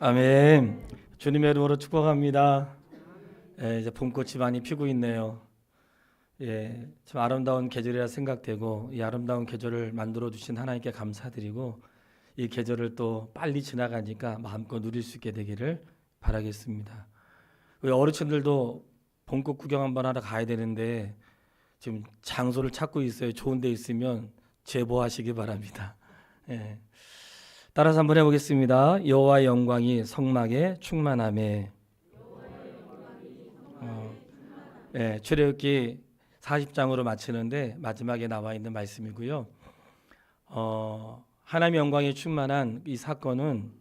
아멘. 주님의 이름으로 축복합니다. 이제 봄꽃이 많이 피고 있네요. 참 아름다운 계절이라 생각되고 이 아름다운 계절을 만들어 주신 하나님께 감사드리고 이 계절을 또 빨리 지나가니까 마음껏 누릴 수 있게 되기를 바라겠습니다. 우리 어르신들도 봄꽃 구경 한번 하러 가야 되는데 지금 장소를 찾고 있어요. 좋은 데 있으면 제보하시기 바랍니다. 따라서 한번 해보겠습니다. 여호와의 영광이 성막에 충만하매. 출애굽기 40장으로 마치는데 마지막에 나와 있는 말씀이고요. 하나님의 영광이 충만한 이 사건은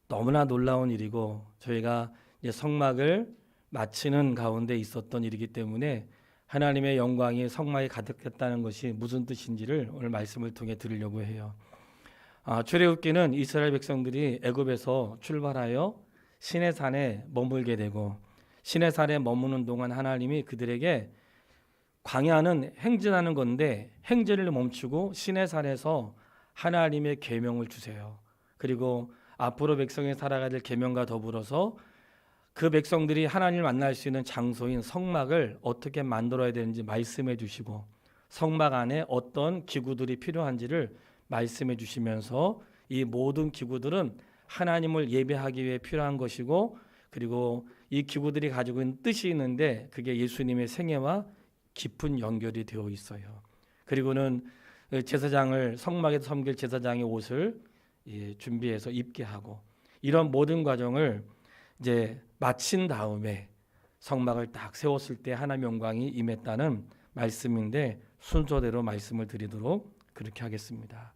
너무나 놀라운 일이고 저희가 이제 성막을 마치는 가운데 있었던 일이기 때문에 하나님의 영광이 성막에 가득했다는 것이 무슨 뜻인지를 오늘 말씀을 통해 들으려고 해요. 출애굽기는 이스라엘 백성들이 애굽에서 출발하여 시내산에 머물게 되고 시내산에 머무는 동안 하나님이 그들에게 광야는 행진하는 건데 행진을 멈추고 시내산에서 하나님의 계명을 주세요. 그리고 앞으로 백성이 살아가야 될 계명과 더불어서 그 백성들이 하나님을 만날 수 있는 장소인 성막을 어떻게 만들어야 되는지 말씀해 주시고 성막 안에 어떤 기구들이 필요한지를 말씀해 주시면서 이 모든 기구들은 하나님을 예배하기 위해 필요한 것이고 그리고 이 기구들이 가지고 있는 뜻이 있는데 그게 예수님의 생애와 깊은 연결이 되어 있어요. 그리고는 제사장을 성막에서 섬길 제사장의 옷을 준비해서 입게 하고 이런 모든 과정을 이제 마친 다음에 성막을 딱 세웠을 때 하나님의 영광이 임했다는 말씀인데 순서대로 말씀을 드리도록 그렇게 하겠습니다.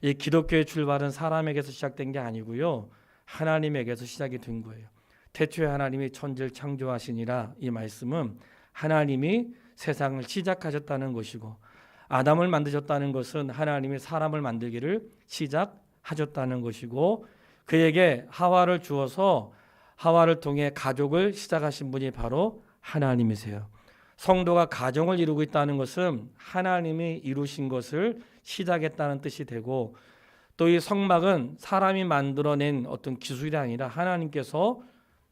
이 기독교의 출발은 사람에게서 시작된 게 아니고요. 하나님에게서 시작이 된 거예요. 태초에 하나님이 천지를 창조하시니라 이 말씀은 하나님이 세상을 시작하셨다는 것이고 아담을 만드셨다는 것은 하나님이 사람을 만들기를 시작하셨다는 것이고 그에게 하와를 주어서 하와를 통해 가족을 시작하신 분이 바로 하나님이세요. 성도가 가정을 이루고 있다는 것은 하나님이 이루신 것을 시작했다는 뜻이 되고 또 이 성막은 사람이 만들어낸 어떤 기술이 아니라 하나님께서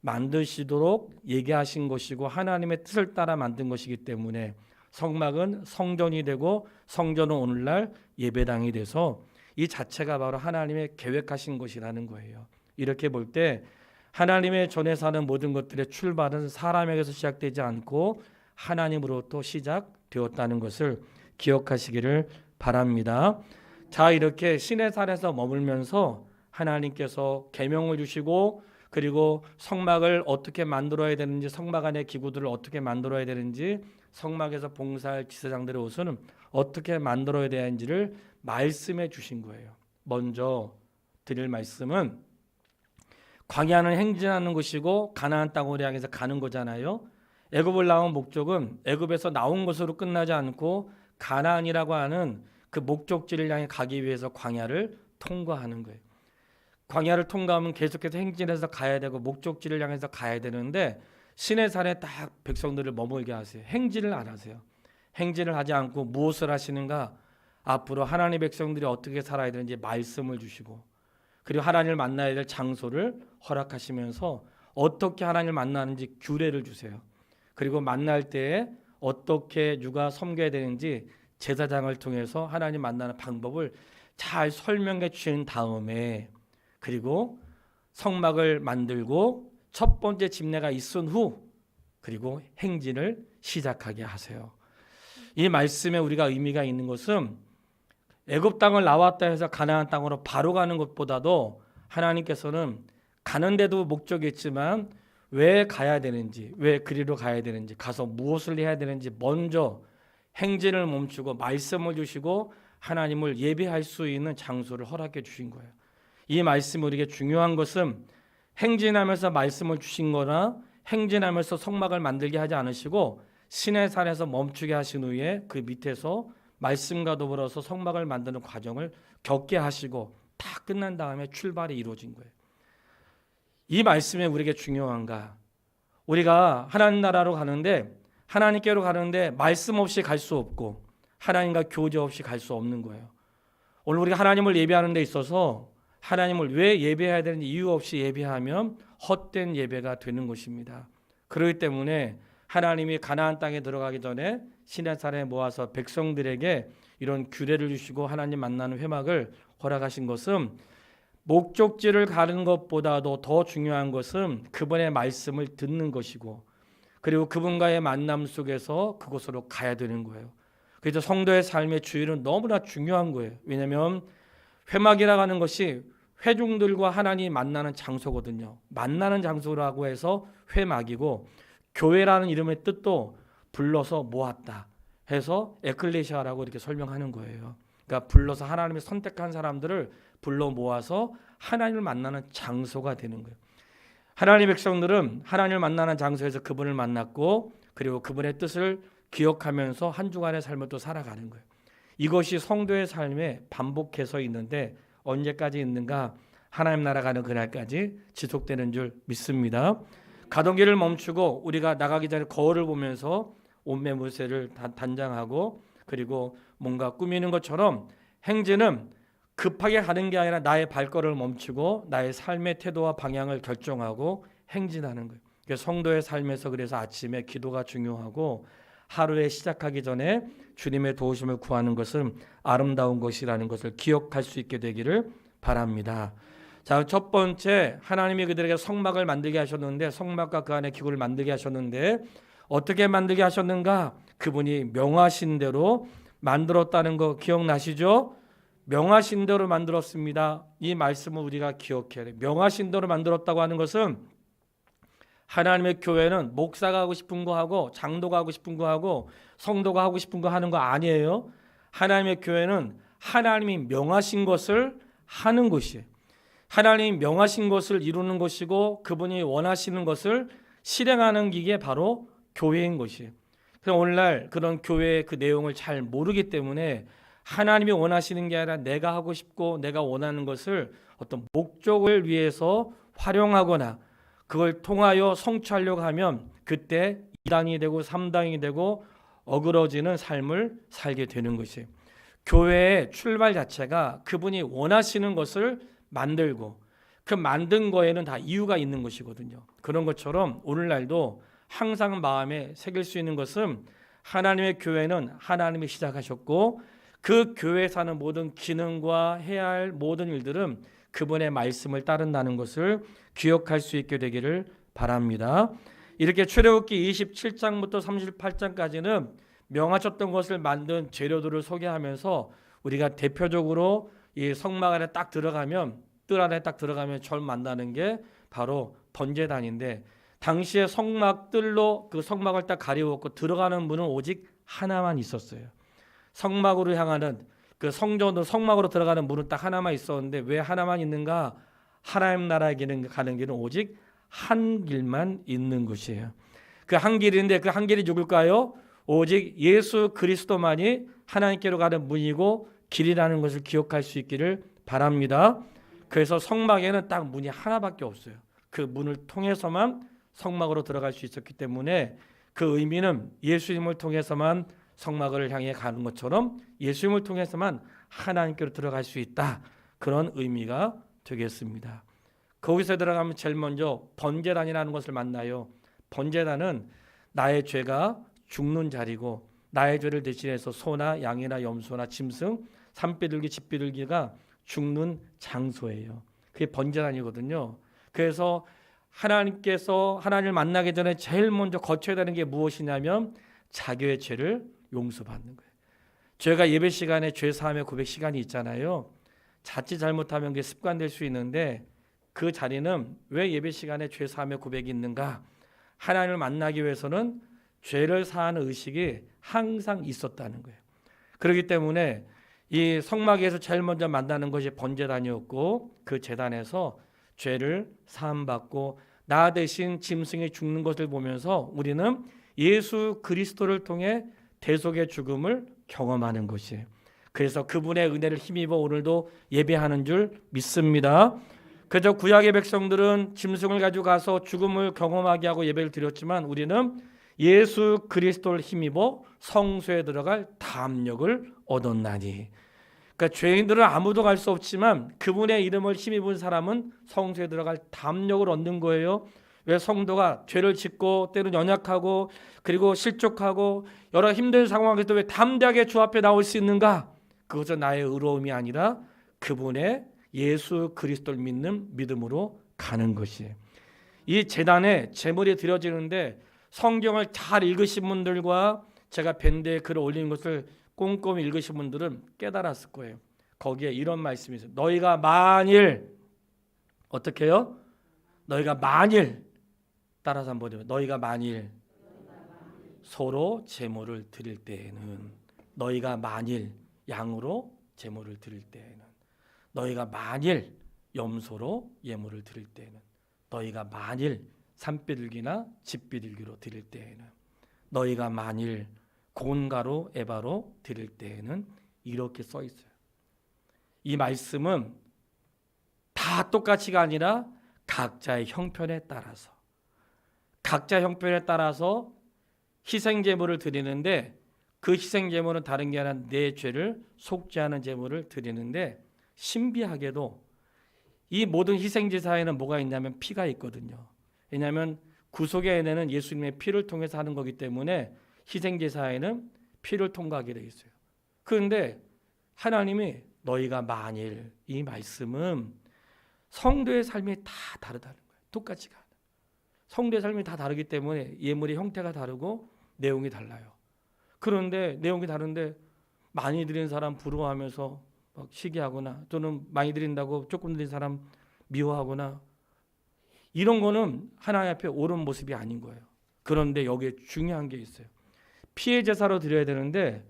만드시도록 얘기하신 것이고 하나님의 뜻을 따라 만든 것이기 때문에 성막은 성전이 되고 성전은 오늘날 예배당이 돼서 이 자체가 바로 하나님의 계획하신 것이라는 거예요. 이렇게 볼 때 하나님의 전에 사는 모든 것들의 출발은 사람에게서 시작되지 않고 하나님으로부터 시작되었다는 것을 기억하시기를 바랍니다. 자, 이렇게 시내산에서 머물면서 하나님께서 계명을 주시고 그리고 성막을 어떻게 만들어야 되는지 성막 안의 기구들을 어떻게 만들어야 되는지 성막에서 봉사할 지사장들의 옷은 어떻게 만들어야 되는지를 말씀해 주신 거예요. 먼저 드릴 말씀은 광야는 행진하는 것이고 가나안 땅으로 향해서 가는 거잖아요. 애굽을 나온 목적은 애굽에서 나온 것으로 끝나지 않고 가나안이라고 하는 그 목적지를 향해 가기 위해서 광야를 통과하는 거예요. 광야를 통과하면 계속해서 행진해서 가야 되고 목적지를 향해서 가야 되는데 시내산에 딱 백성들을 머물게 하세요. 행진을 안 하세요. 행진을 하지 않고 무엇을 하시는가? 앞으로 하나님의 백성들이 어떻게 살아야 되는지 말씀을 주시고 그리고 하나님을 만나야 될 장소를 허락하시면서 어떻게 하나님을 만나는지 규례를 주세요. 그리고 만날 때에 어떻게 누가 섬겨야 되는지 제사장을 통해서 하나님 만나는 방법을 잘 설명해 주신 다음에 그리고 성막을 만들고 첫 번째 집례가 있은 후 그리고 행진을 시작하게 하세요. 이 말씀에 우리가 의미가 있는 것은 애굽 땅을 나왔다 해서 가나안 땅으로 바로 가는 것보다도 하나님께서는 가는데도 목적이 있지만 왜 가야 되는지 왜 그리로 가야 되는지 가서 무엇을 해야 되는지 먼저 행진을 멈추고 말씀을 주시고 하나님을 예배할 수 있는 장소를 허락해 주신 거예요. 이 말씀이 우리에게 중요한 것은 행진하면서 말씀을 주신 거나 행진하면서 성막을 만들게 하지 않으시고 시내산에서 멈추게 하신 후에 그 밑에서 말씀과 더불어서 성막을 만드는 과정을 겪게 하시고 다 끝난 다음에 출발이 이루어진 거예요. 이 말씀이 우리에게 중요한가? 우리가 하나님 나라로 가는데 하나님께로 가는데 말씀 없이 갈 수 없고 하나님과 교제 없이 갈 수 없는 거예요. 오늘 우리가 하나님을 예배하는 데 있어서 하나님을 왜 예배해야 되는지 이유 없이 예배하면 헛된 예배가 되는 것입니다. 그렇기 때문에 하나님이 가나안 땅에 들어가기 전에 시내산에 모아서 백성들에게 이런 규례를 주시고 하나님 만나는 회막을 허락하신 것은 목적지를 가는 것보다도 더 중요한 것은 그분의 말씀을 듣는 것이고 그리고 그분과의 만남 속에서 그곳으로 가야 되는 거예요. 그래서 성도의 삶의 주일은 너무나 중요한 거예요. 왜냐하면 회막이라고 하는 것이 회중들과 하나님이 만나는 장소거든요. 만나는 장소라고 해서 회막이고 교회라는 이름의 뜻도 불러서 모았다 해서 에클레시아라고 이렇게 설명하는 거예요. 그러니까 불러서 하나님이 선택한 사람들을 불러 모아서 하나님을 만나는 장소가 되는 거예요. 하나님의 백성들은 하나님을 만나는 장소에서 그분을 만났고 그리고 그분의 뜻을 기억하면서 한 주간의 삶을 또 살아가는 거예요. 이것이 성도의 삶에 반복해서 있는데 언제까지 있는가? 하나님 나라 가는 그날까지 지속되는 줄 믿습니다. 가던 길을 멈추고 우리가 나가기 전에 거울을 보면서 옷매무새를 단장하고 그리고 뭔가 꾸미는 것처럼 행진은 급하게 가는 게 아니라 나의 발걸음을 멈추고 나의 삶의 태도와 방향을 결정하고 행진하는 거예요. 그래서 성도의 삶에서 그래서 아침에 기도가 중요하고 하루에 시작하기 전에 주님의 도우심을 구하는 것은 아름다운 것이라는 것을 기억할 수 있게 되기를 바랍니다. 자, 첫 번째 하나님이 그들에게 성막을 만들게 하셨는데 성막과 그 안에 기구를 만들게 하셨는데 어떻게 만들게 하셨는가? 그분이 명하신 대로 만들었다는 거 기억나시죠? 명하신 대로 만들었습니다. 이 말씀을 우리가 기억해야 돼요. 명하신 대로 만들었다고 하는 것은 하나님의 교회는 목사가 하고 싶은 거 하고 장로가 하고 싶은 거 하고 성도가 하고 싶은 거 하는 거 아니에요. 하나님의 교회는 하나님이 명하신 것을 하는 것이에요. 하나님이 명하신 것을 이루는 것이고 그분이 원하시는 것을 실행하는 게 바로 교회인 것이에요. 그래서 오늘날 그런 교회의 그 내용을 잘 모르기 때문에 하나님이 원하시는 게 아니라 내가 하고 싶고 내가 원하는 것을 어떤 목적을 위해서 활용하거나 그걸 통하여 성취하려고 하면 그때 2당이 되고 3당이 되고 어그러지는 삶을 살게 되는 것이에요. 교회의 출발 자체가 그분이 원하시는 것을 만들고 그 만든 거에는 다 이유가 있는 것이거든요. 그런 것처럼 오늘날도 항상 마음에 새길 수 있는 것은 하나님의 교회는 하나님이 시작하셨고 그 교회에 사는 모든 기능과 해야 할 모든 일들은 그분의 말씀을 따른다는 것을 기억할 수 있게 되기를 바랍니다. 이렇게 출애굽기 27장부터 38장까지는 명하셨던 것을 만든 재료들을 소개하면서 우리가 대표적으로 이 성막 안에 딱 들어가면 뜰 안에 딱 들어가면 절 만나는 게 바로 번제단인데 당시에 성막 뜰로 그 성막을 딱 가리웠고 들어가는 문은 오직 하나만 있었어요. 성막으로 향하는 그 성전으로 성막으로 들어가는 문은 딱 하나만 있었는데 왜 하나만 있는가? 하나님 나라에 가는 길은 오직 한 길만 있는 것이에요. 그 한 길인데 그 한 길이 누굴까요? 오직 예수 그리스도만이 하나님께로 가는 문이고 길이라는 것을 기억할 수 있기를 바랍니다. 그래서 성막에는 딱 문이 하나밖에 없어요. 그 문을 통해서만 성막으로 들어갈 수 있었기 때문에 그 의미는 예수님을 통해서만 성막을 향해 가는 것처럼 예수님을 통해서만 하나님께로 들어갈 수 있다. 그런 의미가 되겠습니다. 거기서 들어가면 제일 먼저 번제단이라는 것을 만나요. 번제단은 나의 죄가 죽는 자리고 나의 죄를 대신해서 소나 양이나 염소나 짐승, 산비둘기, 집비둘기가 죽는 장소예요. 그게 번제단이거든요. 그래서 하나님께서 하나님을 만나기 전에 제일 먼저 거쳐야 되는 게 무엇이냐면 자기의 죄를 용서받는 거예요. 저희가 예배 시간에 죄 사함의 고백 시간이 있잖아요. 자칫 잘못하면 그게 습관될 수 있는데 그 자리는 왜 예배 시간에 죄 사함의 고백이 있는가? 하나님을 만나기 위해서는 죄를 사하는 의식이 항상 있었다는 거예요. 그렇기 때문에 이 성막에서 제일 먼저 만나는 것이 번제단이었고 그 제단에서 죄를 사함받고 나 대신 짐승이 죽는 것을 보면서 우리는 예수 그리스도를 통해 대속의 죽음을 경험하는 것이에요. 그래서 그분의 은혜를 힘입어 오늘도 예배하는 줄 믿습니다. 그저 구약의 백성들은 짐승을 가지고 가서 죽음을 경험하게 하고 예배를 드렸지만 우리는 예수 그리스도를 힘입어 성소에 들어갈 담력을 얻었나니 그러니까 죄인들은 아무도 갈 수 없지만 그분의 이름을 힘입은 사람은 성소에 들어갈 담력을 얻는 거예요. 왜? 성도가 죄를 짓고 때로 연약하고 그리고 실족하고 여러 힘든 상황에서 왜 담대하게 주 앞에 나올 수 있는가? 그것은 나의 의로움이 아니라 그분의 예수 그리스도를 믿는 믿음으로 가는 것이에요. 이 제단에 제물이 드려지는데 성경을 잘 읽으신 분들과 제가 밴드에 글을 올리는 것을 꼼꼼히 읽으신 분들은 깨달았을 거예요. 거기에 이런 말씀이 있어요. 너희가 만일 어떻게 해요? 너희가 만일 따라서 한번 해요. 너희가 만일 소로 제물을 드릴 때에는 너희가 만일 양으로 제물을 드릴 때에는 너희가 만일 염소로 예물을 드릴 때에는 너희가 만일 산비둘기나 집비둘기로 드릴 때에는 너희가 만일 곤가로 에바로 드릴 때에는 이렇게 써 있어요. 이 말씀은 다 똑같이가 아니라 각자의 형편에 따라서 희생제물을 드리는데 그 희생제물은 다른 게 아니라 내 죄를 속죄하는 제물을 드리는데 신비하게도 이 모든 희생제사에는 뭐가 있냐면 피가 있거든요. 왜냐하면 구속의 은혜는 예수님의 피를 통해서 하는 거기 때문에 희생제사에는 피를 통과하게 되어 있어요. 그런데 하나님이 너희가 만일 이 말씀은 성도의 삶이 다 다르다는 거예요. 똑같지가 않아요. 성도의 삶이 다 다르기 때문에 예물의 형태가 다르고 내용이 달라요. 그런데 내용이 다른데 많이 드린 사람 부러워하면서 막 시기하거나 또는 많이 드린다고 조금 드린 사람 미워하거나 이런 거는 하나님 앞에 옳은 모습이 아닌 거예요. 그런데 여기에 중요한 게 있어요. 피해 제사로 드려야 되는데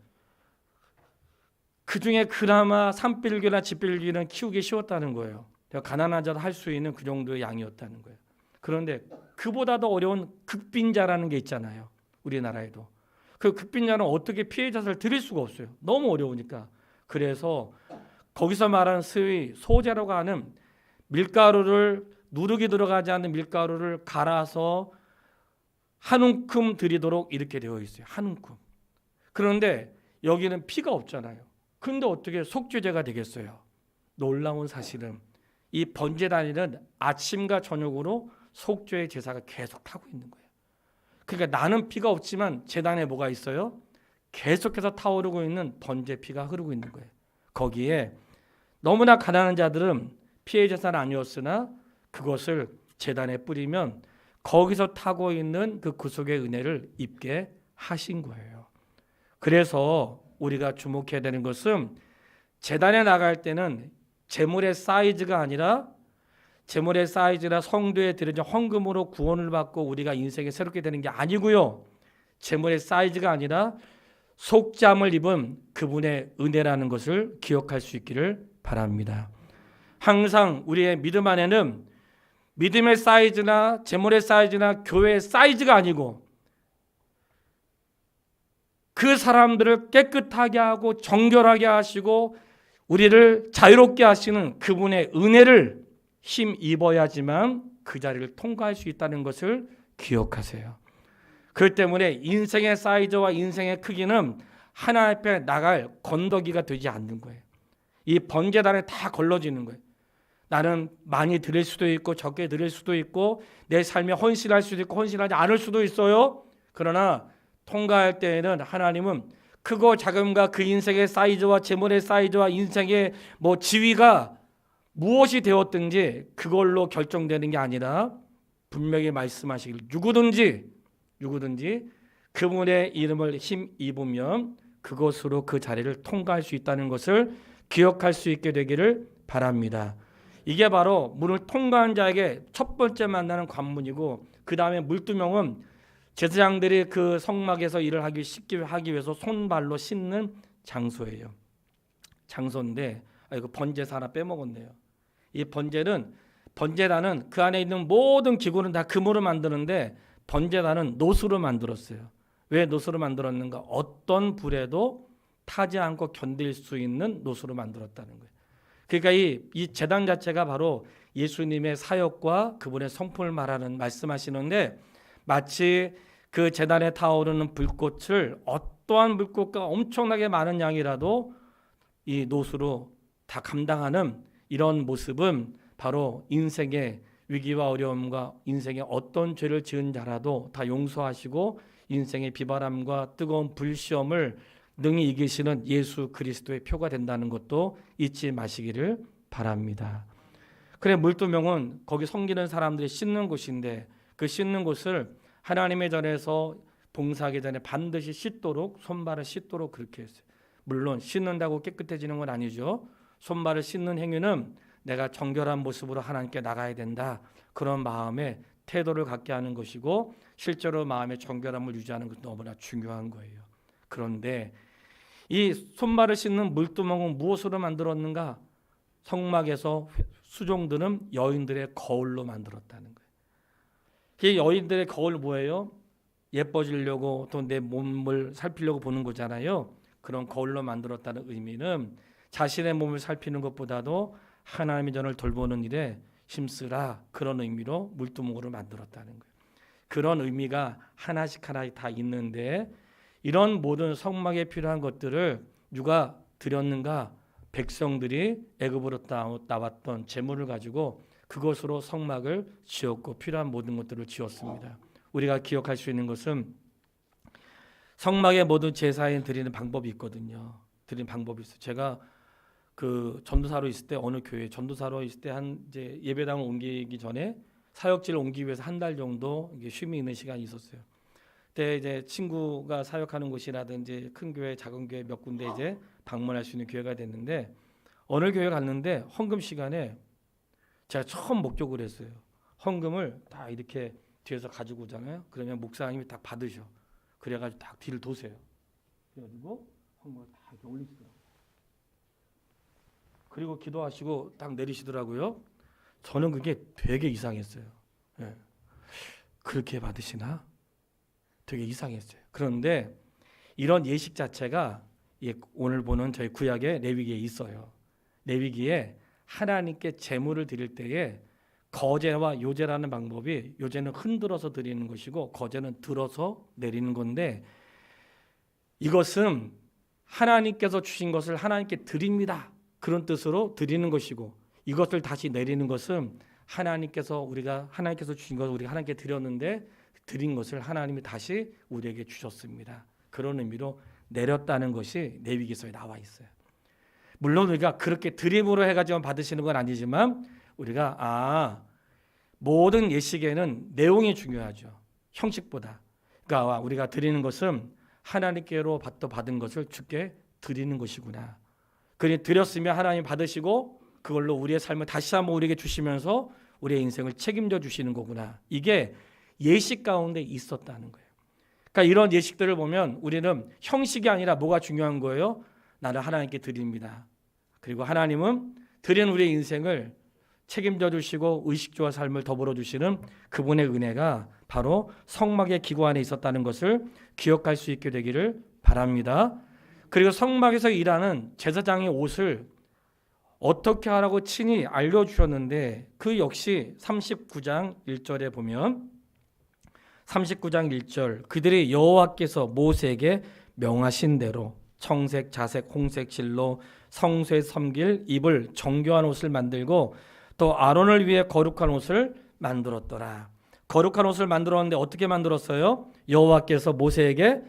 그 중에 그나마 산비둘기나 집비둘기는 키우기 쉬웠다는 거예요. 가난한 자도 할 수 있는 그 정도의 양이었다는 거예요. 그런데 그보다 더 어려운 극빈자라는 게 있잖아요. 우리나라에도. 그 극빈자는 어떻게 피해 제사를 드릴 수가 없어요. 너무 어려우니까. 그래서 거기서 말하는 소위 소제라고 하는 밀가루를 누룩이 들어가지 않는 밀가루를 갈아서 한 움큼 드리도록 이렇게 되어 있어요. 한 움큼. 그런데 여기는 피가 없잖아요. 근데 어떻게 속죄제가 되겠어요? 놀라운 사실은 이 번제단위는 아침과 저녁으로 속죄의 제사가 계속 타고 있는 거예요. 그러니까 나는 피가 없지만 제단에 뭐가 있어요? 계속해서 타오르고 있는 번제 피가 흐르고 있는 거예요. 거기에 너무나 가난한 자들은 피해 제사는 아니었으나 그것을 제단에 뿌리면 거기서 타고 있는 그 구속의 은혜를 입게 하신 거예요. 그래서 우리가 주목해야 되는 것은 제단에 나갈 때는 제물의 사이즈가 아니라 제물의 사이즈나 성도에 드려진 헌금으로 구원을 받고 우리가 인생에 새롭게 되는 게 아니고요. 제물의 사이즈가 아니라 속죄함을 입은 그분의 은혜라는 것을 기억할 수 있기를 바랍니다. 항상 우리의 믿음 안에는 믿음의 사이즈나 제물의 사이즈나 교회의 사이즈가 아니고 그 사람들을 깨끗하게 하고 정결하게 하시고 우리를 자유롭게 하시는 그분의 은혜를 힘입어야지만 그 자리를 통과할 수 있다는 것을 기억하세요. 그렇기 때문에 인생의 사이즈와 인생의 크기는 하나님 앞에 나갈 건더기가 되지 않는 거예요. 이 번제단에 다 걸러지는 거예요. 나는 많이 드릴 수도 있고 적게 드릴 수도 있고 내 삶에 헌신할 수도 있고 헌신하지 않을 수도 있어요. 그러나 통과할 때에는 하나님은 크고 작음과 그 인생의 사이즈와 제물의 사이즈와 인생의 지위가 무엇이 되었든지 그걸로 결정되는 게 아니라 분명히 말씀하시길 누구든지 그분의 이름을 힘입으면 그것으로 그 자리를 통과할 수 있다는 것을 기억할 수 있게 되기를 바랍니다. 이게 바로 문을 통과한 자에게 첫 번째 만나는 관문이고 그 다음에 물두멍은 제사장들이 그 성막에서 일을 하기 위해서 손발로 씻는 장소예요. 장소인데 이거 번제사 하나 빼먹었네요. 이 번제단은 그 안에 있는 모든 기구는 다 금으로 만드는데 번제단은 노수로 만들었어요. 왜 노수로 만들었는가? 어떤 불에도 타지 않고 견딜 수 있는 노수로 만들었다는 거예요. 그러니까 이 제단 자체가 바로 예수님의 사역과 그분의 성품을 말씀하시는데 마치 그 제단에 타오르는 불꽃을 어떠한 불꽃과 엄청나게 많은 양이라도 이 노수로 다 감당하는 이런 모습은 바로 인생의 위기와 어려움과 인생의 어떤 죄를 지은 자라도 다 용서하시고 인생의 비바람과 뜨거운 불시험을 능히 이기시는 예수 그리스도의 표가 된다는 것도 잊지 마시기를 바랍니다. 그래, 물두멍은 거기 섬기는 사람들이 씻는 곳인데 그 씻는 곳을 하나님의 전에서 봉사하기 전에 반드시 씻도록, 손발을 씻도록 그렇게 했어요. 물론 씻는다고 깨끗해지는 건 아니죠. 손발을 씻는 행위는 내가 정결한 모습으로 하나님께 나가야 된다, 그런 마음의 태도를 갖게 하는 것이고 실제로 마음의 정결함을 유지하는 것도 너무나 중요한 거예요. 그런데 이 손발을 씻는 물두멍은 무엇으로 만들었는가? 성막에서 수종드는 여인들의 거울로 만들었다는 거예요. 이 여인들의 거울 뭐예요? 예뻐지려고 또 내 몸을 살피려고 보는 거잖아요. 그런 거울로 만들었다는 의미는 자신의 몸을 살피는 것보다도 하나님의 전을 돌보는 일에 힘쓰라, 그런 의미로 물두멍으로 만들었다는 거예요. 그런 의미가 하나씩 다 있는데 이런 모든 성막에 필요한 것들을 누가 드렸는가? 백성들이 애굽으로 나왔던 재물을 가지고 그것으로 성막을 지었고 필요한 모든 것들을 지었습니다. 우리가 기억할 수 있는 것은 성막의 모든 제사에 드리는 방법이 있거든요. 드리는 방법이 있어요. 제가 그 전도사로 있을 때 어느 교회 전도사로 있을 때 한 이제 예배당을 옮기기 전에 사역지를 옮기기 위해서 한 달 정도 쉼이 있는 시간이 있었어요. 그때 이제 친구가 사역하는 곳이라든지 큰 교회, 작은 교회 몇 군데 이제 방문할 수 있는 기회가 됐는데 어느 교회 갔는데 헌금 시간에 제가 처음 목격을 했어요. 헌금을 다 이렇게 뒤에서 가지고 오잖아요. 그러면 목사님이 딱 받으셔. 그래가지고 딱 뒤를 도세요. 그래가지고 헌금을 다 이렇게 올리시더라고요. 그리고 기도하시고 딱 내리시더라고요. 저는 그게 되게 이상했어요. 예. 그렇게 받으시나? 되게 이상했어요. 그런데 이런 예식 자체가 오늘 보는 저희 구약의 레위기에 있어요. 레위기에 하나님께 제물을 드릴 때에 거제와 요제라는 방법이, 요제는 흔들어서 드리는 것이고 거제는 들어서 내리는 건데, 이것은 하나님께서 주신 것을 하나님께 드립니다, 그런 뜻으로 드리는 것이고, 이것을 다시 내리는 것은 하나님께서 주신 것을 우리가 하나님께 드렸는데 드린 것을 하나님이 다시 우리에게 주셨습니다. 그런 의미로 내렸다는 것이 레위기서에 나와 있어요. 물론 우리가 그렇게 드림으로 해가지고 받으시는 건 아니지만 우리가 모든 예식에는 내용이 중요하죠. 형식보다. 그러니까 우리가 드리는 것은 하나님께로 받은 것을 주께 드리는 것이구나. 그리 드렸으면 하나님 받으시고 그걸로 우리의 삶을 다시 한번 우리에게 주시면서 우리의 인생을 책임져 주시는 거구나. 이게 예식 가운데 있었다는 거예요. 그러니까 이런 예식들을 보면 우리는 형식이 아니라 뭐가 중요한 거예요? 나를 하나님께 드립니다. 그리고 하나님은 드린 우리의 인생을 책임져 주시고 의식주와 삶을 더불어 주시는 그분의 은혜가 바로 성막의 기구 안에 있었다는 것을 기억할 수 있게 되기를 바랍니다. 그리고 성막에서 일하는 제사장의 옷을 어떻게 하라고 친히 알려주셨는데 그 역시 39장 1절에 보면 39장 1절 그들이 여호와께서 모세에게 명하신 대로 청색, 자색, 홍색 실로 성소에 섬길 입을 정교한 옷을 만들고 또 아론을 위해 거룩한 옷을 만들었더라. 거룩한 옷을 만들었는데 어떻게 만들었어요? 여호와께서 모세에게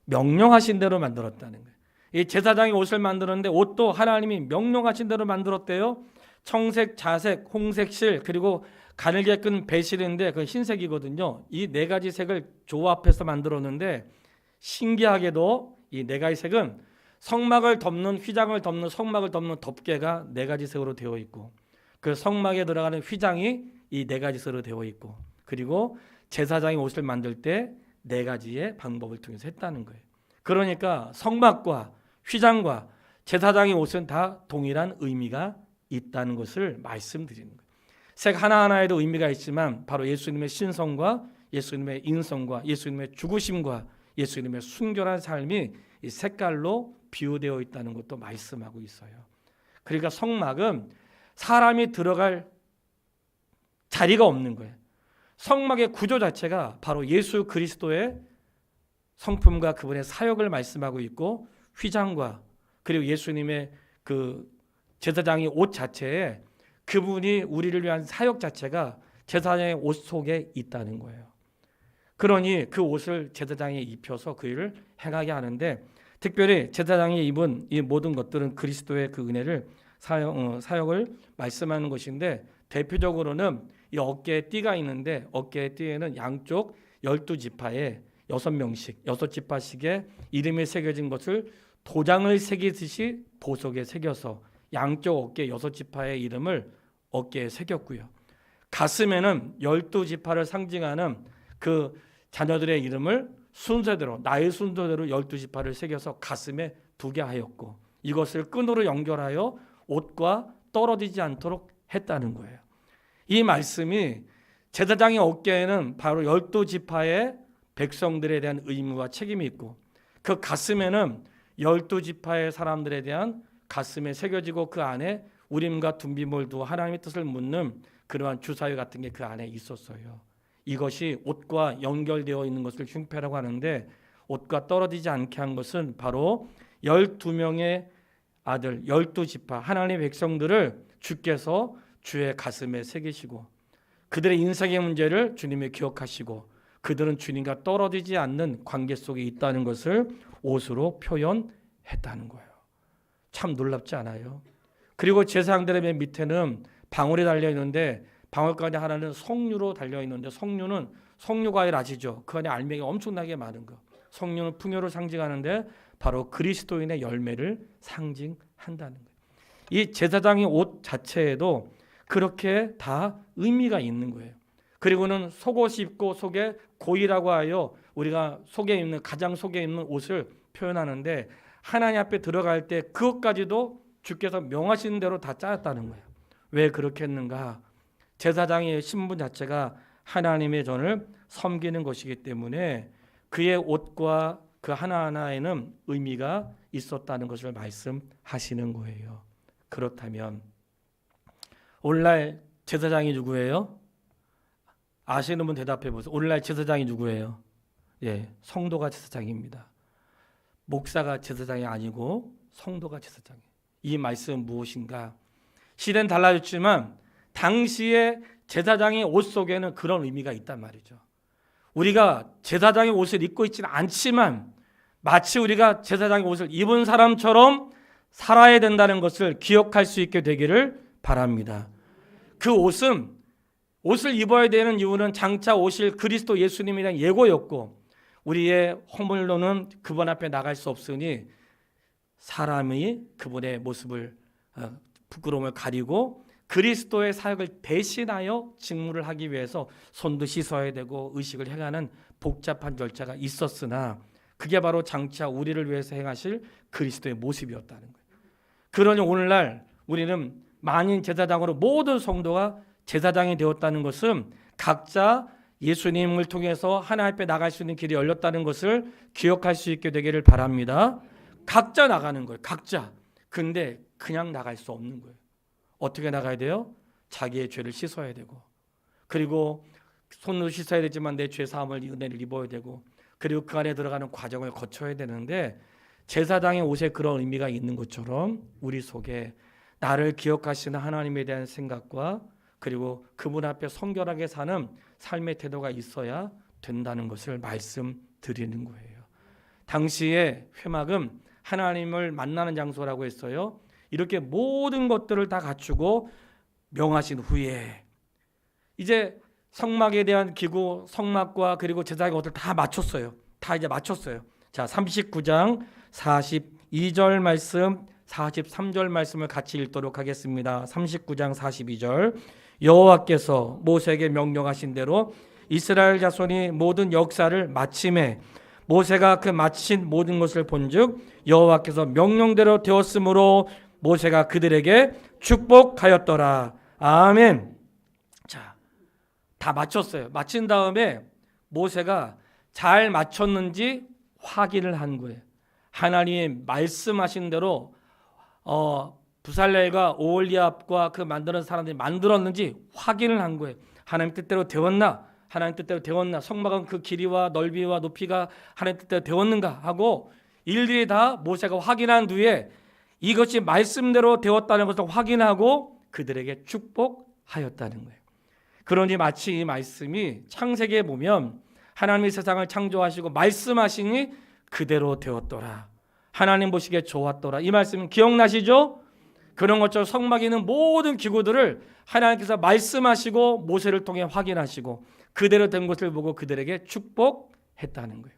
명령하신 대로 만들었다는 거예요. 이 제사장이 옷을 만드는데 옷도 하나님이 명령하신 대로 만들었대요. 청색, 자색, 홍색 실 그리고 가늘게 끈 배실인데 그 흰색이거든요. 이 네 가지 색을 조합해서 만들었는데 신기하게도 이 네 가지 색은 성막을 덮는 휘장을 덮는 성막을 덮는 덮개가 네 가지 색으로 되어 있고 그 성막에 들어가는 휘장이 이 네 가지 색으로 되어 있고 그리고 제사장이 옷을 만들 때 네 가지의 방법을 통해서 했다는 거예요. 그러니까 성막과 휘장과 제사장의 옷은 다 동일한 의미가 있다는 것을 말씀드리는 거예요. 색 하나하나에도 의미가 있지만 바로 예수님의 신성과 예수님의 인성과 예수님의 죽으심과 예수님의 순결한 삶이 이 색깔로 비유되어 있다는 것도 말씀하고 있어요. 그러니까 성막은 사람이 들어갈 자리가 없는 거예요. 성막의 구조 자체가 바로 예수 그리스도의 성품과 그분의 사역을 말씀하고 있고 휘장과 그리고 예수님의 그 제사장의 옷 자체에 그분이 우리를 위한 사역 자체가 제사장의 옷 속에 있다는 거예요. 그러니 그 옷을 제사장이 입혀서 그 일을 행하게 하는데, 특별히 제사장이 입은 이 모든 것들은 그리스도의 그 은혜를 사역을 말씀하는 것인데, 대표적으로는 이 어깨에 띠가 있는데 어깨의 띠에는 양쪽 12지파에 6명씩 6지파씩의 이름이 새겨진 것을 도장을 새기듯이 보석에 새겨서 양쪽 어깨 6지파의 이름을 어깨에 새겼고요. 가슴에는 12지파를 상징하는 그 자녀들의 이름을 순서대로, 나의 순서대로 12지파를 새겨서 가슴에 두게 하였고, 이것을 끈으로 연결하여 옷과 떨어지지 않도록 했다는 거예요. 이 말씀이 제사장의 어깨에는 바로 12지파의 백성들에 대한 의무와 책임이 있고, 그 가슴에는 12지파의 사람들에 대한 가슴에 새겨지고, 그 안에 우림과 둠비몰 두어 하나님의 뜻을 묻는 그러한 주사위 같은 게 그 안에 있었어요. 이것이 옷과 연결되어 있는 것을 흉패라고 하는데, 옷과 떨어지지 않게 한 것은 바로 12명의 아들 12지파 하나님의 백성들을 주께서 주의 가슴에 새기시고, 그들의 인생의 문제를 주님이 기억하시고, 그들은 주님과 떨어지지 않는 관계 속에 있다는 것을 옷으로 표현했다는 거예요. 참 놀랍지 않아요? 그리고 제사장들의 맨 밑에는 방울이 달려 있는데, 방울 가운데 하나는 석류로 달려 있는데, 석류는 석류과일 아시죠? 그 안에 알맹이가 엄청나게 많은 거. 석류는 풍요를 상징하는데 바로 그리스도인의 열매를 상징한다는 거예요. 이 제사장의 옷 자체에도 그렇게 다 의미가 있는 거예요. 그리고는 속옷이 입고 속에 고이라고 하여 우리가 속에 입는, 가장 속에 입는 옷을 표현하는데, 하나님 앞에 들어갈 때 그것까지도 주께서 명하신 대로 다 짜였다는 거예요. 왜 그렇게 했는가? 제사장의 신분 자체가 하나님의 전을 섬기는 것이기 때문에 그의 옷과 그 하나하나에는 의미가 있었다는 것을 말씀하시는 거예요. 그렇다면 오늘날 제사장이 누구예요? 아시는 분 대답해 보세요. 오늘날 제사장이 누구예요? 예, 성도가 제사장입니다. 목사가 제사장이 아니고 성도가 제사장이에요. 이 말씀은 무엇인가? 시대는 달라졌지만 당시에 제사장의 옷 속에는 그런 의미가 있단 말이죠. 우리가 제사장의 옷을 입고 있지는 않지만 마치 우리가 제사장의 옷을 입은 사람처럼 살아야 된다는 것을 기억할 수 있게 되기를 바랍니다. 그 옷을 입어야 되는 이유는 장차 오실 그리스도 예수님에 대한 예고였고, 우리의 허물로는 그분 앞에 나갈 수 없으니 사람이 그분의 모습을, 부끄러움을 가리고 그리스도의 사역을 대신하여 직무를 하기 위해서 손도 씻어야 되고 의식을 행하는 복잡한 절차가 있었으나, 그게 바로 장차 우리를 위해서 행하실 그리스도의 모습이었다는 거예요. 그러니 오늘날 우리는 만인 제사장으로 모든 성도가 제사장이 되었다는 것은 각자 예수님을 통해서 하나님 앞에 나갈 수 있는 길이 열렸다는 것을 기억할 수 있게 되기를 바랍니다. 각자 나가는 거예요. 각자. 근데 그냥 나갈 수 없는 거예요. 어떻게 나가야 돼요? 자기의 죄를 씻어야 되고, 그리고 손으로 씻어야 되지만 내 죄 사함을, 은혜를 입어야 되고, 그리고 그 안에 들어가는 과정을 거쳐야 되는데, 제사장의 옷에 그런 의미가 있는 것처럼 우리 속에 나를 기억하시는 하나님에 대한 생각과, 그리고 그분 앞에 성결하게 사는 삶의 태도가 있어야 된다는 것을 말씀드리는 거예요. 당시의 회막은 하나님을 만나는 장소라고 했어요. 이렇게 모든 것들을 다 갖추고 명하신 후에 이제 성막에 대한 기구, 성막과 그리고 제사장의 옷을 다 맞췄어요. 다 이제 맞췄어요. 자, 39장 42절 말씀, 43절 말씀을 같이 읽도록 하겠습니다. 39장 42절. 여호와께서 모세에게 명령하신 대로 이스라엘 자손이 모든 역사를 마침에 모세가 그 마친 모든 것을 본즉 여호와께서 명령대로 되었으므로 모세가 그들에게 축복하였더라. 아멘. 자, 다 마쳤어요. 마친 다음에 모세가 잘 마쳤는지 확인을 한 거예요. 하나님이 말씀하신 대로 부살렐과 오홀리압과 그 만드는 사람들이 만들었는지 확인을 한 거예요. 하나님 뜻대로 되었나? 하나님 뜻대로 되었나? 성막은 그 길이와 넓이와 높이가 하나님 뜻대로 되었는가? 하고 일일이 다 모세가 확인한 뒤에 이것이 말씀대로 되었다는 것을 확인하고 그들에게 축복하였다는 거예요. 그러니 마치 이 말씀이 창세기에 보면 하나님이 세상을 창조하시고 말씀하시니 그대로 되었더라. 하나님 보시기에 좋았더라. 이 말씀 기억나시죠? 그런 것처럼 성막에 있는 모든 기구들을 하나님께서 말씀하시고 모세를 통해 확인하시고 그대로 된 것을 보고 그들에게 축복했다는 거예요.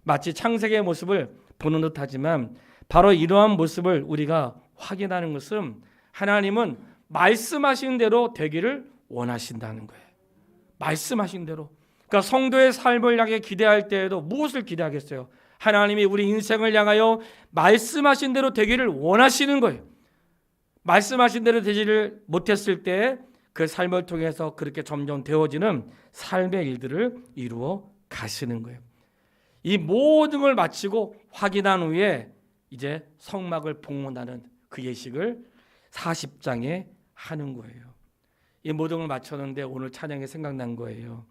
마치 창세기의 모습을 보는 듯하지만 바로 이러한 모습을 우리가 확인하는 것은 하나님은 말씀하신 대로 되기를 원하신다는 거예요. 말씀하신 대로. 그러니까 성도의 삶을 향해 기대할 때에도 무엇을 기대하겠어요? 하나님이 우리 인생을 향하여 말씀하신 대로 되기를 원하시는 거예요. 말씀하신 대로 되지를 못했을 때 그 삶을 통해서 그렇게 점점 되어지는 삶의 일들을 이루어 가시는 거예요. 이 모든 걸 마치고 확인한 후에 이제 성막을 봉헌하는 그 예식을 40장에 하는 거예요. 이 모든 걸 마쳤는데 오늘 찬양이 생각난 거예요.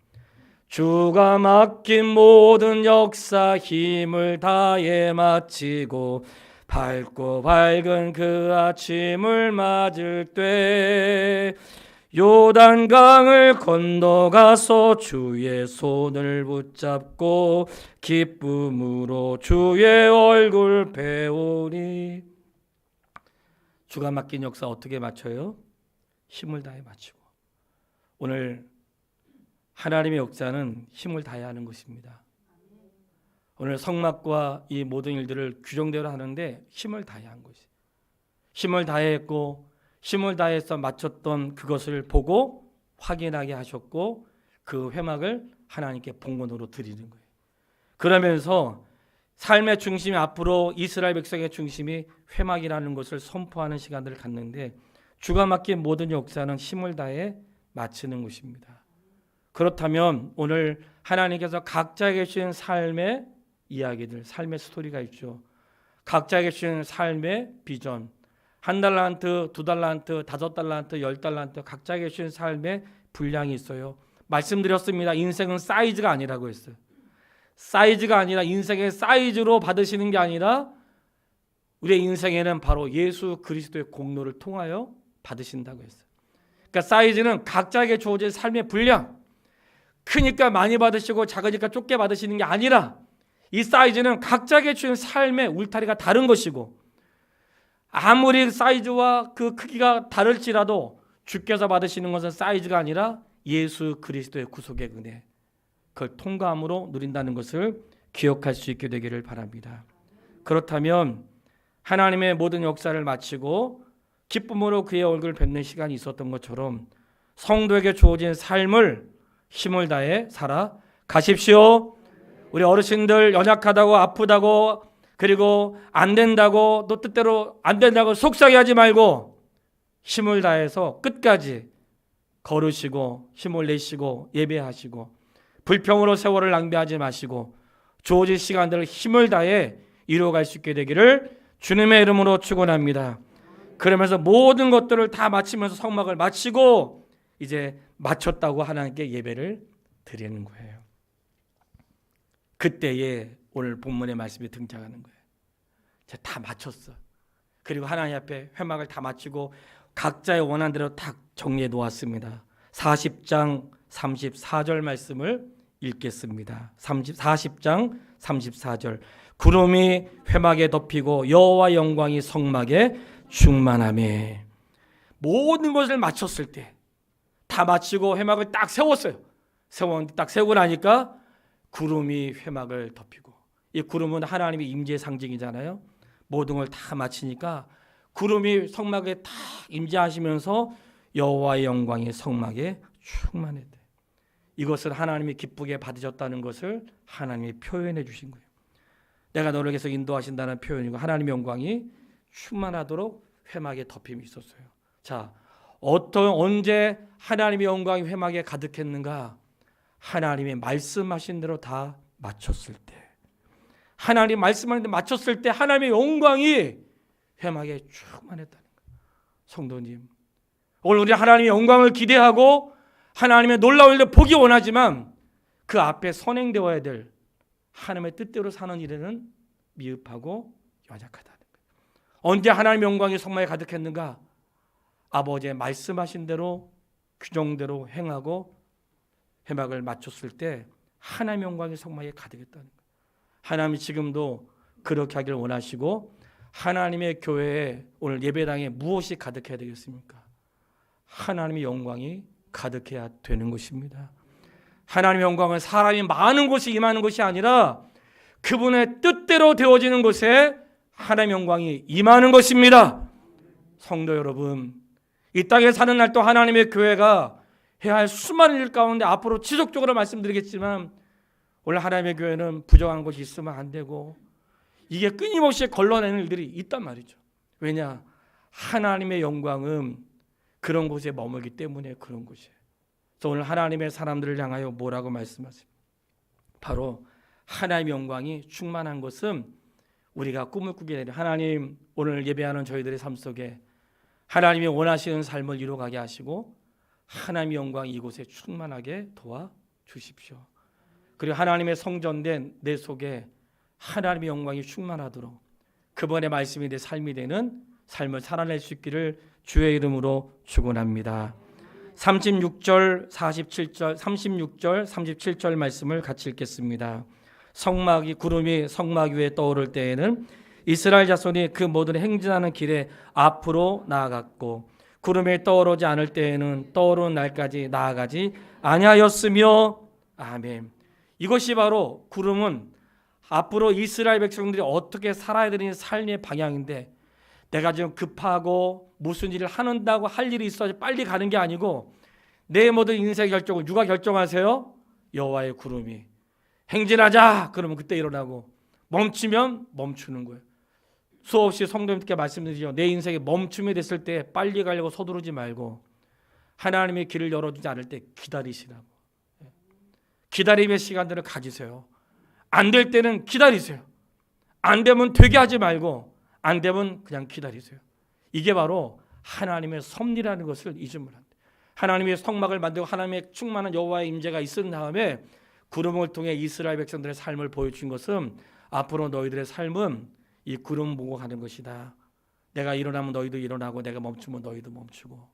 주가 맡긴 모든 역사 힘을 다해 마치고 밝고 밝은 그 아침을 맞을 때 요단강을 건너가서 주의 손을 붙잡고 기쁨으로 주의 얼굴 배우니. 주가 맡긴 역사 어떻게 마쳐요? 힘을 다해 마치고. 오늘 하나님의 역사는 힘을 다해야 하는 것입니다. 오늘 성막과 이 모든 일들을 규정대로 하는데 힘을 다해야 한 것이. 힘을 다했고 힘을 다해서 마쳤던 그것을 보고 확인하게 하셨고 그 회막을 하나님께 봉헌으로 드리는 거예요. 그러면서 삶의 중심이 앞으로 이스라엘 백성의 중심이 회막이라는 것을 선포하는 시간들을 갖는데 주가 맡긴 모든 역사는 힘을 다해 마치는 것입니다. 그렇다면 오늘 하나님께서 각자에게 주신 삶의 이야기들, 삶의 스토리가 있죠. 각자에게 주신 삶의 비전, 1달란트, 2달란트, 5달란트, 10달란트 각자에게 주신 삶의 분량이 있어요. 말씀드렸습니다. 인생은 사이즈가 아니라고 했어요. 사이즈가 아니라 인생의 사이즈로 받으시는 게 아니라 우리의 인생에는 바로 예수 그리스도의 공로를 통하여 받으신다고 했어요. 그러니까 사이즈는 각자에게 주어진 삶의 분량, 크니까 많이 받으시고 작으니까 좁게 받으시는 게 아니라 이 사이즈는 각자에게 주신 삶의 울타리가 다른 것이고 아무리 사이즈와 그 크기가 다를지라도 주께서 받으시는 것은 사이즈가 아니라 예수 그리스도의 구속의 은혜, 그걸 통과함으로 누린다는 것을 기억할 수 있게 되기를 바랍니다. 그렇다면 하나님의 모든 역사를 마치고 기쁨으로 그의 얼굴을 뵙는 시간이 있었던 것처럼 성도에게 주어진 삶을 힘을 다해 살아가십시오. 우리 어르신들 연약하다고 아프다고 그리고 안 된다고 또 뜻대로 안 된다고 속상해하지 말고 힘을 다해서 끝까지 걸으시고 힘을 내시고 예배하시고 불평으로 세월을 낭비하지 마시고 주어진 시간들을 힘을 다해 이루어갈 수 있게 되기를 주님의 이름으로 축원합니다. 그러면서 모든 것들을 다 마치면서 성막을 마치고 이제 마쳤다고 하나님께 예배를 드리는 거예요. 그때에 오늘 본문의 말씀이 등장하는 거예요. 다 마쳤어. 그리고 하나님 앞에 회막을 다 마치고 각자의 원한 대로 딱 정리해 놓았습니다. 40장 34절 말씀을 읽겠습니다. 40장 34절. 구름이 회막에 덮이고 여호와 영광이 성막에 충만하매. 모든 것을 마쳤을 때 다 마치고 회막을 딱 세웠어요. 세웠는데 딱 세우고 나니까 구름이 회막을 덮이고, 이 구름은 하나님의 임재의 상징이잖아요. 모든 걸 다 마치니까 구름이 성막에 다 임재하시면서 여호와의 영광이 성막에 충만했대. 이것을 하나님이 기쁘게 받으셨다는 것을 하나님이 표현해 주신 거예요. 내가 너를 계속 인도하신다는 표현이고 하나님의 영광이 충만하도록 회막에 덮임이 있었어요. 자, 언제 하나님의 영광이 회막에 가득했는가? 하나님이 말씀하신 대로 다 마쳤을 때, 하나님 말씀하신 대로 마쳤을 때 하나님의 영광이 회막에 충만했다는 거예요. 성도님, 오늘 우리 하나님의 영광을 기대하고 하나님의 놀라운 일을 보기 원하지만 그 앞에 선행되어야 될 하나님의 뜻대로 사는 일에는 미흡하고 연약하다는 거예요. 언제 하나님의 영광이 성막에 가득했는가? 아버지의 말씀하신 대로 규정대로 행하고 회막을 맞췄을 때 하나님의 영광이 성막에 가득했다는 거예요. 하나님이 지금도 그렇게 하기를 원하시고, 하나님의 교회에 오늘 예배당에 무엇이 가득해야 되겠습니까? 하나님의 영광이 가득해야 되는 것입니다. 하나님의 영광은 사람이 많은 곳이 임하는 것이 아니라 그분의 뜻대로 되어지는 곳에 하나님의 영광이 임하는 것입니다. 성도 여러분, 이 땅에 사는 날 또 하나님의 교회가 해야 할 수많은 일 가운데 앞으로 지속적으로 말씀드리겠지만, 오늘 하나님의 교회는 부정한 것이 있으면 안 되고, 이게 끊임없이 걸러내는 일들이 있단 말이죠. 왜냐? 하나님의 영광은 그런 곳에 머물기 때문에 그런 곳이에요. 그래서 오늘 하나님의 사람들을 향하여 뭐라고 말씀하세요? 바로 하나님의 영광이 충만한 것은 우리가 꿈을 꾸게 되는, 하나님 오늘 예배하는 저희들의 삶 속에 하나님이 원하시는 삶을 이루어가게 하시고 하나님의 영광이 이곳에 충만하게 도와주십시오. 그리고 하나님의 성전된 내 속에 하나님의 영광이 충만하도록 그분의 말씀이 내 삶이 되는 삶을 살아낼 수 있기를 주의 이름으로 축원합니다. 36절, 47절, 36절, 37절 말씀을 같이 읽겠습니다. 성막이 구름이 성막 위에 떠오를 때에는 이스라엘 자손이 그 모든 행진하는 길에 앞으로 나아갔고, 구름이 떠오르지 않을 때에는 떠오르는 날까지 나아가지 아니하였으며. 아멘. 이것이 바로 구름은 앞으로 이스라엘 백성들이 어떻게 살아야 되는 삶의 방향인데, 내가 지금 급하고 무슨 일을 하는다고 할 일이 있어서 빨리 가는 게 아니고, 내 모든 인생 결정을 누가 결정하세요? 여호와의 구름이. 행진하자 그러면 그때 일어나고, 멈추면 멈추는 거예요. 수없이 성도님께 말씀드리죠. 내 인생에 멈춤이 됐을 때 빨리 가려고 서두르지 말고 하나님의 길을 열어주지 않을 때 기다리시라고. 기다림의 시간들을 가지세요. 안 될 때는 기다리세요. 안 되면 되게 하지 말고, 안 되면 그냥 기다리세요. 이게 바로 하나님의 섭리라는 것을 잊으면 안 돼요. 하나님의 성막을 만들고 하나님의 충만한 여호와의 임재가 있은 다음에 구름을 통해 이스라엘 백성들의 삶을 보여준 것은, 앞으로 너희들의 삶은 이 구름 보고 가는 것이다. 내가 일어나면 너희도 일어나고, 내가 멈추면 너희도 멈추고,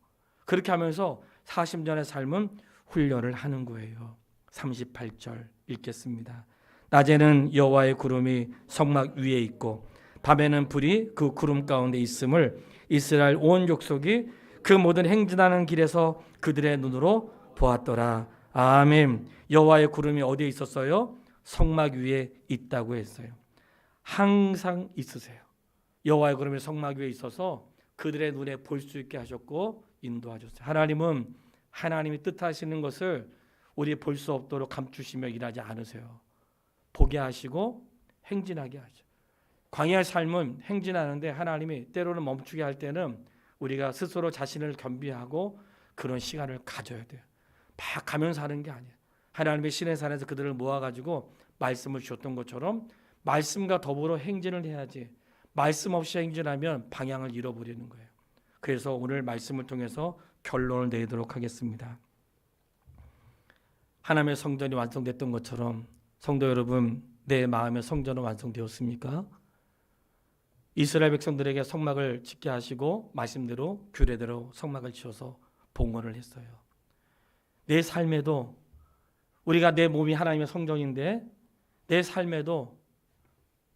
그렇게 하면서 40년의 삶은 훈련을 하는 거예요. 38절 읽겠습니다. 낮에는 여호와의 구름이 성막 위에 있고 밤에는 불이 그 구름 가운데 있음을 이스라엘 온 족속이 그 모든 행진하는 길에서 그들의 눈으로 보았더라. 아멘. 여호와의 구름이 어디에 있었어요? 성막 위에 있다고 했어요. 항상 있으세요. 여호와의 구름이 성막 위에 있어서 그들의 눈에 볼 수 있게 하셨고 인도하셨어요. 하나님은 하나님이 뜻하시는 것을 우리 볼 수 없도록 감추시며 일하지 않으세요. 보게 하시고 행진하게 하죠. 광야의 삶은 행진하는데, 하나님이 때로는 멈추게 할 때는 우리가 스스로 자신을 겸비하고 그런 시간을 가져야 돼요. 막 가면서 하는 게 아니에요. 하나님의 시내산에서 그들을 모아가지고 말씀을 주셨던 것처럼 말씀과 더불어 행진을 해야지, 말씀 없이 행진하면 방향을 잃어버리는 거예요. 그래서 오늘 말씀을 통해서 결론을 내도록 하겠습니다. 하나님의 성전이 완성됐던 것처럼 성도 여러분, 내 마음의 성전은 완성되었습니까? 이스라엘 백성들에게 성막을 짓게 하시고 말씀대로 규례대로 성막을 지어서 봉헌을 했어요. 내 삶에도, 우리가 내 몸이 하나님의 성전인데 내 삶에도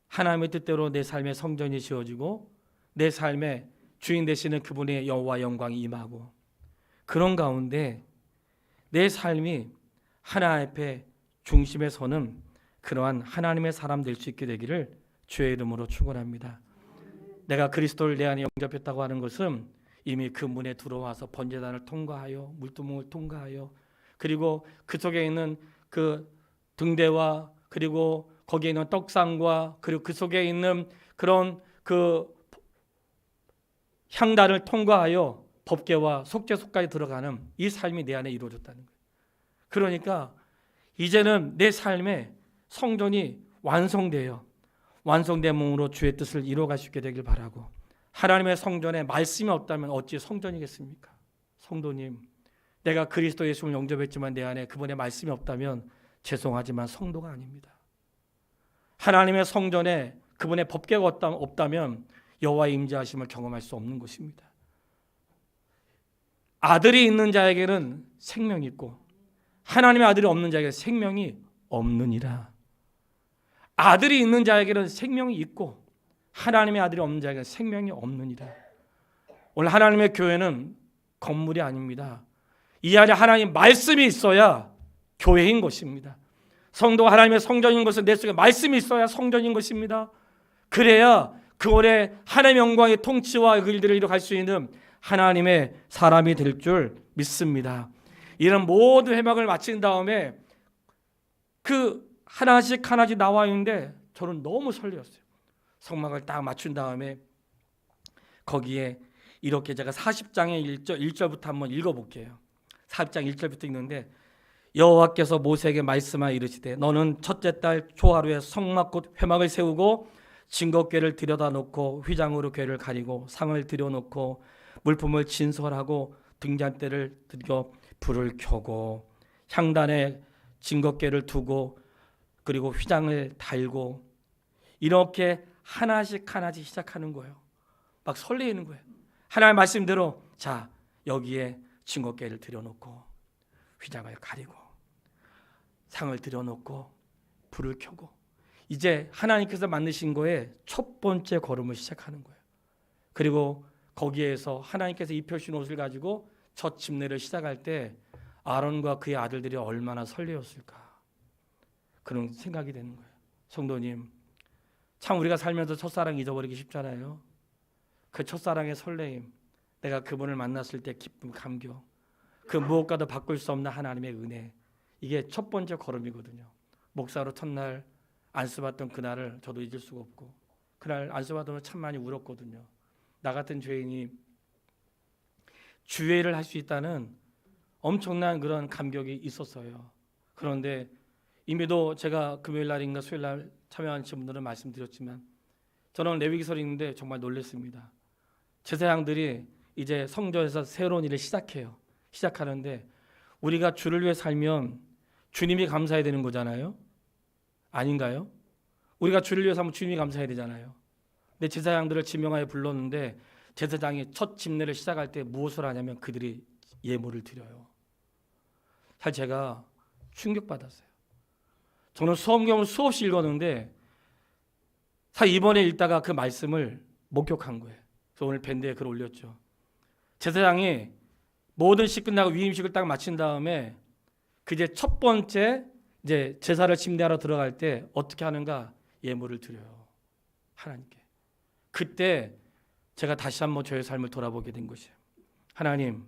하나님의 뜻대로 내 삶의 성전이 지어지고 내 삶의 주인 되시는 그분의 여호와 영광이 임하고, 그런 가운데 내 삶이 하나님 앞에 중심에 서는 그러한 하나님의 사람 될 수 있게 되기를 주의 이름으로 축원합니다. 내가 그리스도를 내 안에 영접했다고 하는 것은 이미 그 문에 들어와서 번제단을 통과하여 물두멍을 통과하여, 그리고 그 속에 있는 그 등대와 그리고 거기에 있는 떡상과 그리고 그 속에 있는 그런 그 향단을 통과하여 법궤와 속죄소까지 들어가는 이 삶이 내 안에 이루어졌다는 거예요. 그러니까 이제는 내 삶의 성전이 완성되어 완성된 몸으로 주의 뜻을 이루어갈 수 있게 되길 바라고, 하나님의 성전에 말씀이 없다면 어찌 성전이겠습니까? 성도님, 내가 그리스도 예수를 영접했지만 내 안에 그분의 말씀이 없다면 죄송하지만 성도가 아닙니다. 하나님의 성전에 그분의 법궤가 없다면 여호와의 임재하심을 경험할 수 없는 것입니다. 아들이 있는 자에게는 생명이 있고 하나님의 아들이 없는 자에게는 생명이 없느니라. 아들이 있는 자에게는 생명이 있고 하나님의 아들이 없는 자에게는 생명이 없느니라. 오늘 하나님의 교회는 건물이 아닙니다. 이 안에 하나님 말씀이 있어야 교회인 것입니다. 성도가 하나님의 성전인 것은 내 속에 말씀이 있어야 성전인 것입니다. 그래야 그 오래 하나님의 영광의 통치와 그 일들을 이뤄갈 수 있는 하나님의 사람이 될 줄 믿습니다. 이런 모든 회막을 마친 다음에 그 하나씩 나와 있는데 저는 너무 설레었어요. 성막을 딱 맞춘 다음에 거기에 이렇게 제가 40장의 1절부터 한번 읽어볼게요. 40장 1절부터 읽는데 여호와께서 모세에게 말씀하여 이르시되 너는 첫째 달 초하루에 성막 곧 회막을 세우고 증거궤를 들여다 놓고 휘장으로 궤를 가리고 상을 들여놓고 물품을 진설하고 등잔대를 들여 불을 켜고 향단에 증거궤를 두고 그리고 휘장을 달고 이렇게 하나씩 시작하는 거예요. 막 설레이는 거예요. 하나님의 말씀대로 자 여기에 증거궤를 들여놓고 휘장을 가리고 상을 들여놓고 불을 켜고 이제 하나님께서 만드신 거에 첫 번째 걸음을 시작하는 거예요. 그리고 거기에서 하나님께서 입혀주신 옷을 가지고 첫 집례를 시작할 때 아론과 그의 아들들이 얼마나 설레었을까 그런 생각이 되는 거예요. 성도님 참 우리가 살면서 첫사랑 잊어버리기 쉽잖아요. 그 첫사랑의 설레임, 내가 그분을 만났을 때 기쁨, 감격, 그 무엇과도 바꿀 수 없는 하나님의 은혜, 이게 첫 번째 걸음이거든요. 목사로 첫날 안수받던 그날을 저도 잊을 수가 없고 그날 안수받으면 참 많이 울었거든요. 나 같은 죄인이 주회를 할 수 있다는 엄청난 그런 감격이 있었어요. 그런데 이미도 제가 금요일 날인가 수요일 날 참여하신 분들은 말씀드렸지만 저는 레위기서를 읽는데 정말 놀랐습니다. 제사장들이 이제 성전에서 새로운 일을 시작하는데 우리가 주를 위해 살면 주님이 감사해야 되는 거잖아요. 아닌가요? 우리가 주를 위해 살면 주님이 감사해야 되잖아요. 근데 제사장들을 지명하여 불렀는데 제사장이 첫 집례를 시작할 때 무엇을 하냐면 그들이 예물을 드려요. 사실 제가 충격받았어요. 저는 성경을 수없이 읽었는데 사실 이번에 읽다가 그 말씀을 목격한 거예요. 그래서 오늘 밴드에 글을 올렸죠. 제사장이 모든 식 끝나고 위임식을 딱 마친 다음에 그 이제 첫 번째 이제 제사를 침례하러 들어갈 때 어떻게 하는가? 예물을 드려요. 하나님께. 그때 제가 다시 한번 저의 삶을 돌아보게 된 것이에요. 하나님,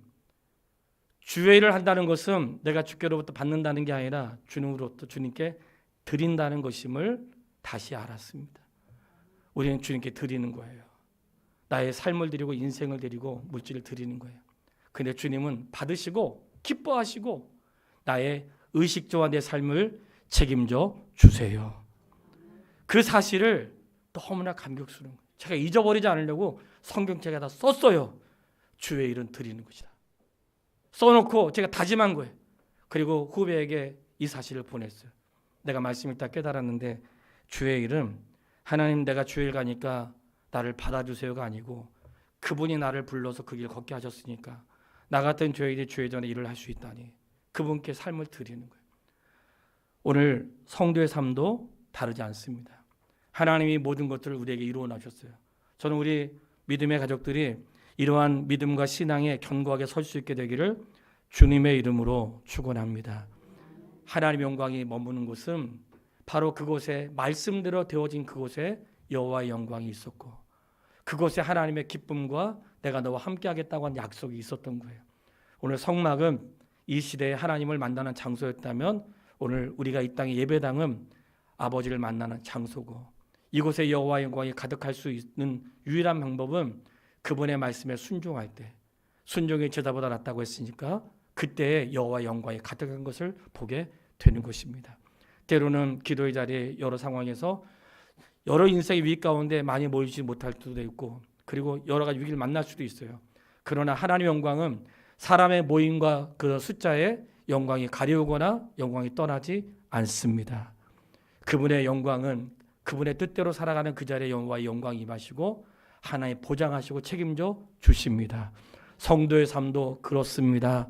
주회를 한다는 것은 내가 주께로부터 받는다는 게 아니라 주님으로부터 주님께 드린다는 것임을 다시 알았습니다. 우리는 주님께 드리는 거예요. 나의 삶을 드리고 인생을 드리고 물질을 드리는 거예요. 근데 주님은 받으시고 기뻐하시고 나의 의식주와 내 삶을 책임져 주세요. 그 사실을 너무나 감격스러운 거예요. 제가 잊어버리지 않으려고 성경책에 다 썼어요. 주의 일은 드리는 것이다. 써놓고 제가 다짐한 거예요. 그리고 후배에게 이 사실을 보냈어요. 내가 말씀 읽다 깨달았는데 주의 일은 하나님 내가 주일 가니까 나를 받아주세요가 아니고 그분이 나를 불러서 그 길 걷게 하셨으니까 나 같은 죄인이 주의 전에 일을 할 수 있다니 그분께 삶을 드리는 거예요. 오늘 성도의 삶도 다르지 않습니다. 하나님이 모든 것들을 우리에게 이루어 놔셨어요. 저는 우리 믿음의 가족들이 이러한 믿음과 신앙에 견고하게 설 수 있게 되기를 주님의 이름으로 축원합니다. 하나님의 영광이 머무는 곳은 바로 그곳에 말씀대로 되어진 그곳에 여호와의 영광이 있었고 그곳에 하나님의 기쁨과 내가 너와 함께하겠다고 한 약속이 있었던 거예요. 오늘 성막은 이 시대에 하나님을 만나는 장소였다면 오늘 우리가 이 땅의 예배당은 아버지를 만나는 장소고 이곳에 여호와의 영광이 가득할 수 있는 유일한 방법은 그분의 말씀에 순종할 때 순종이 제사보다 낫다고 했으니까 그때에 여호와의 영광이 가득한 것을 보게 되는 것입니다. 때로는 기도의 자리에 여러 상황에서 여러 인생의 위기 가운데 많이 모이지 못할 수도 있고 그리고 여러 가지 위기를 만날 수도 있어요. 그러나 하나님의 영광은 사람의 모임과 그 숫자에 영광이 가려우거나 영광이 떠나지 않습니다. 그분의 영광은 그분의 뜻대로 살아가는 그 자리에 여호와의 영광이 임하시고 하나님 보장하시고 책임져 주십니다. 성도의 삶도 그렇습니다.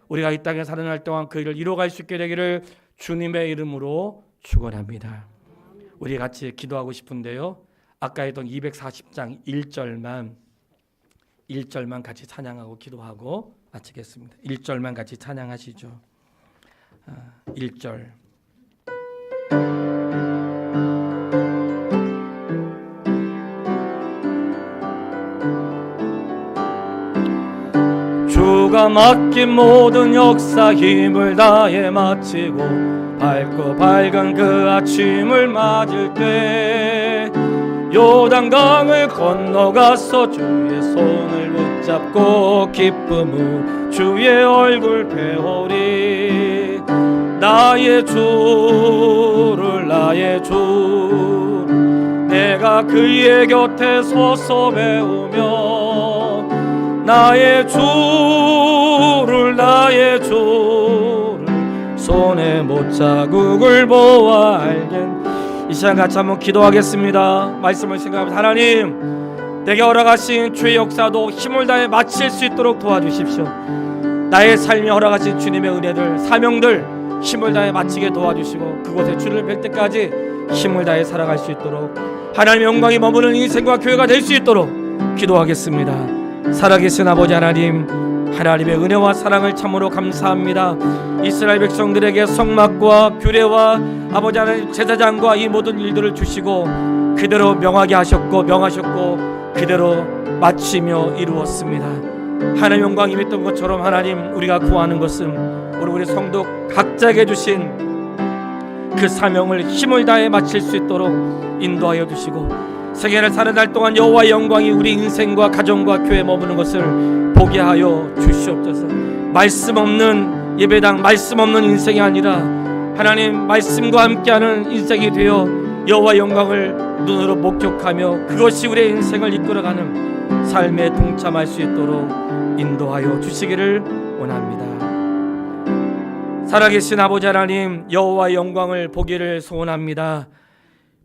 우리가 이 땅에 사는 날 동안 그 일을 이루어갈 수 있게 되기를 주님의 이름으로 축원합니다. 우리 같이 기도하고 싶은데요. 아까 했던 240장 1절만 같이 찬양하고 기도하고 마치겠습니다. 1절만 같이 찬양하시죠. 1절. 주가 맡긴 모든 역사 힘을 다해 마치고 밝고 밝은 그 아침을 맞을 때 요단강을 건너가서 주의 손을 붙잡고 기쁨으로 주의 얼굴 배우리. 나의 주를 내가 그의 곁에 서서 배우며 나의 주를 손에 못자국을 보아 알겐. 이 시간 같이 한번 기도하겠습니다. 말씀을 생각하면서 하나님, 내게 허락하신 주의 역사도 힘을 다해 마칠 수 있도록 도와주십시오. 나의 삶에 허락하신 주님의 은혜들, 사명들 힘을 다해 마치게 도와주시고 그곳에 주를 뵐 때까지 힘을 다해 살아갈 수 있도록 하나님의 영광이 머무는 인생과 교회가 될 수 있도록 기도하겠습니다. 살아계신 아버지 하나님, 하나님의 은혜와 사랑을 참으로 감사합니다. 이스라엘 백성들에게 성막과 규례와 아버지 하나님 제사장과 이 모든 일들을 주시고 그대로 명하셨고 그대로 마치며 이루었습니다. 하나님 영광 임했던 것처럼 하나님, 우리가 구하는 것은 우리 성도 각자에게 주신 그 사명을 힘을 다해 마칠 수 있도록 인도하여 주시고 세계를 사는 날 동안 여호와의 영광이 우리 인생과 가정과 교회에 머무는 것을 보게 하여 주시옵소서. 말씀 없는 예배당, 말씀 없는 인생이 아니라 하나님 말씀과 함께하는 인생이 되어 여호와의 영광을 눈으로 목격하며 그것이 우리의 인생을 이끌어가는 삶에 동참할 수 있도록 인도하여 주시기를 원합니다. 살아계신 아버지 하나님, 여호와의 영광을 보기를 소원합니다.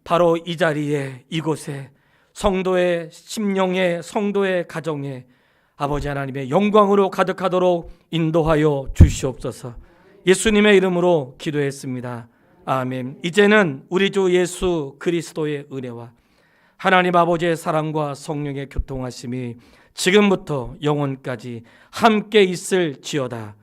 바로 이 자리에, 이곳에, 성도의 심령에, 성도의 가정에 아버지 하나님의 영광으로 가득하도록 인도하여 주시옵소서. 예수님의 이름으로 기도했습니다. 아멘. 이제는 우리 주 예수 그리스도의 은혜와 하나님 아버지의 사랑과 성령의 교통하심이 지금부터 영원까지 함께 있을지어다.